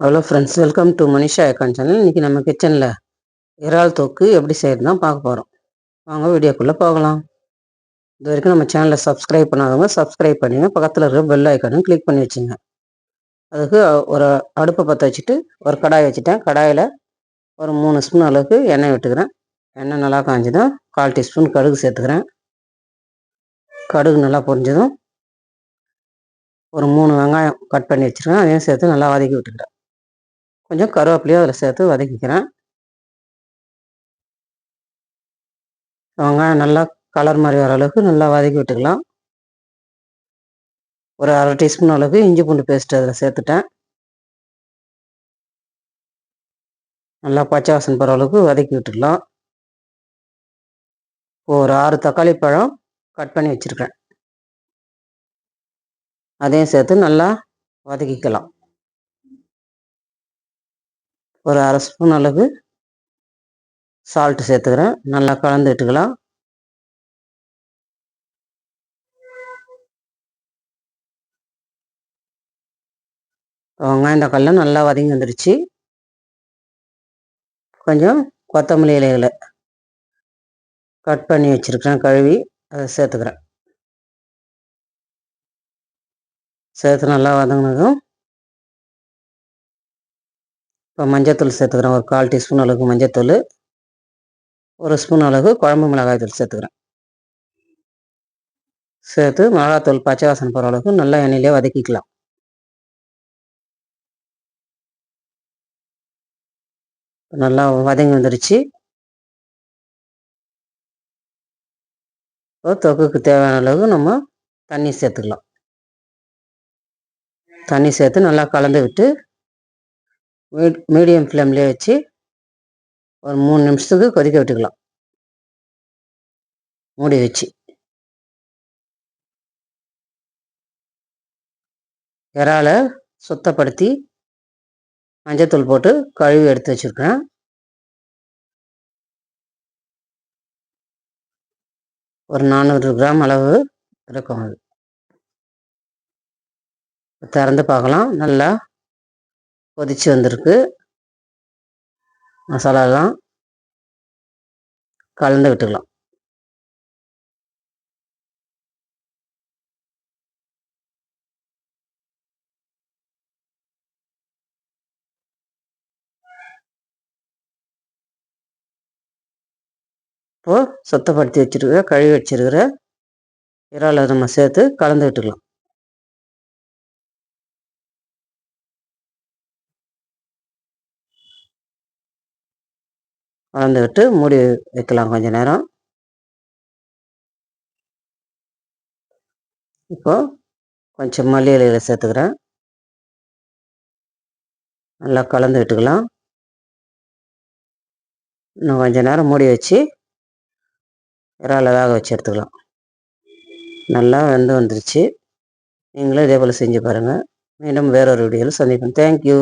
Hello friends, welcome to Manisha icon channel. இன்றைக்கி நம்ம கிச்சனில் இறால் தொக்கு எப்படி செய்கிறது தான் பார்க்க போகிறோம். வாங்க வீடியோக்குள்ளே போகலாம். இது வரைக்கும் நம்ம சேனலை சப்ஸ்கிரைப் பண்ணாதவங்க சப்ஸ்கிரைப் பண்ணிங்க, பக்கத்தில் இருக்கிற பெல் ஐக்கானும் கிளிக் பண்ணி வச்சுங்க. அதுக்கு ஒரு அடுப்பை பற்ற வச்சுட்டு ஒரு கடாய் வச்சுட்டேன். கடாயில் ஒரு 3 ஸ்பூன் அளவுக்கு எண்ணெய் விட்டுக்கிறேன். எண்ணெய் நல்லா காஞ்சதும் 1/4 டீஸ்பூன் கடுகு சேர்த்துக்கிறேன். கடுகு நல்லா பொரிஞ்சதும் ஒரு 3 வெங்காயம் கட் பண்ணி வச்சுருக்கேன். அதையும் சேர்த்து நல்லா வதக்கி விட்டுக்கிறேன். கொஞ்சம் கருவேப்பிலையும் அதில் சேர்த்து வதக்கிக்கிறேன். வெங்காயம் நல்லா கலர் மாதிரி வர அளவுக்கு நல்லா வதக்கி விட்டுக்கலாம். ஒரு 1/2 டீஸ்பூன் அளவுக்கு இஞ்சி பூண்டு பேஸ்ட் அதில் சேர்த்துட்டேன். நல்லா பச்சை வாசனை போகிற அளவுக்கு வதக்கி விட்டுக்கலாம். ஒரு 6 தக்காளி பழம் கட் பண்ணி வச்சுருக்கேன். அதையும் சேர்த்து நல்லா வதக்கிக்கலாம். ஒரு 1/2 ஸ்பூன் அளவு சால்ட்டு சேர்த்துக்கிறேன். நல்லா கலந்து விட்டுக்கலாம். வெங்காயம் தக்காளிலாம் நல்லா வதங்கி வந்துடுச்சு. கொஞ்சம் கொத்தமல்லி இலைகளை கட் பண்ணி வச்சுருக்கிறேன், கழுவி அதை சேர்த்துக்கிறேன். சேர்த்து நல்லா வதங்கினதும் இப்போ மஞ்சத்தூள் சேர்த்துக்கிறேன். ஒரு 1/4 டீஸ்பூன் அளவுக்கு மஞ்சத்தூள், 1 ஸ்பூன் அளவுக்கு குழம்பு மிளகாய் தூள் சேர்த்துக்கிறேன். சேர்த்து மிளகாத்தூள் பச்சை வாசனை போகிற அளவுக்கு நல்லா எண்ணெயிலே வதக்கிக்கலாம். நல்லா வதங்கி வந்துடுச்சு. இப்போ தொக்குக்கு தேவையான அளவு நம்ம தண்ணி சேர்த்துக்கலாம். தண்ணி சேர்த்து நல்லா கலந்து விட்டு மீடியம் ஃப்ளேம்லேயே வச்சு ஒரு 3 நிமிஷத்துக்கு கொதிக்க விட்டுக்கலாம். மூடி வச்சு இறாலை சுத்தப்படுத்தி மஞ்சத்தூள் போட்டு கழுவி எடுத்து வச்சுருக்கேன். ஒரு 400 கிராம் அளவு இருக்கும். அது திறந்து பார்க்கலாம். நல்லா கொதிச்சு வந்திருக்கு. மசாலாலாம் கலந்து விட்டுக்கலாம். இப்போது சுத்தப்படுத்தி வச்சுருக்கிற கழுவி வச்சுருக்கிற இறாலை நம்ம சேர்த்து கலந்து விட்டுக்கலாம். கலந்து விட்டு மூடி வைக்கலாம் கொஞ்சம் நேரம். இப்போது கொஞ்சம் மல்லி இலைகளை சேர்த்துக்கிறேன். நல்லா கலந்து விட்டுக்கலாம். இன்னும் கொஞ்சம் நேரம் மூடி வச்சு இறாலை வேக வச்சு எடுத்துக்கலாம். நல்லா வெந்து வந்துருச்சு. நீங்களும் இதே போல் செஞ்சு பாருங்கள். மீண்டும் வேறொரு வீடியோவில் சந்திப்போம். தேங்க்யூ.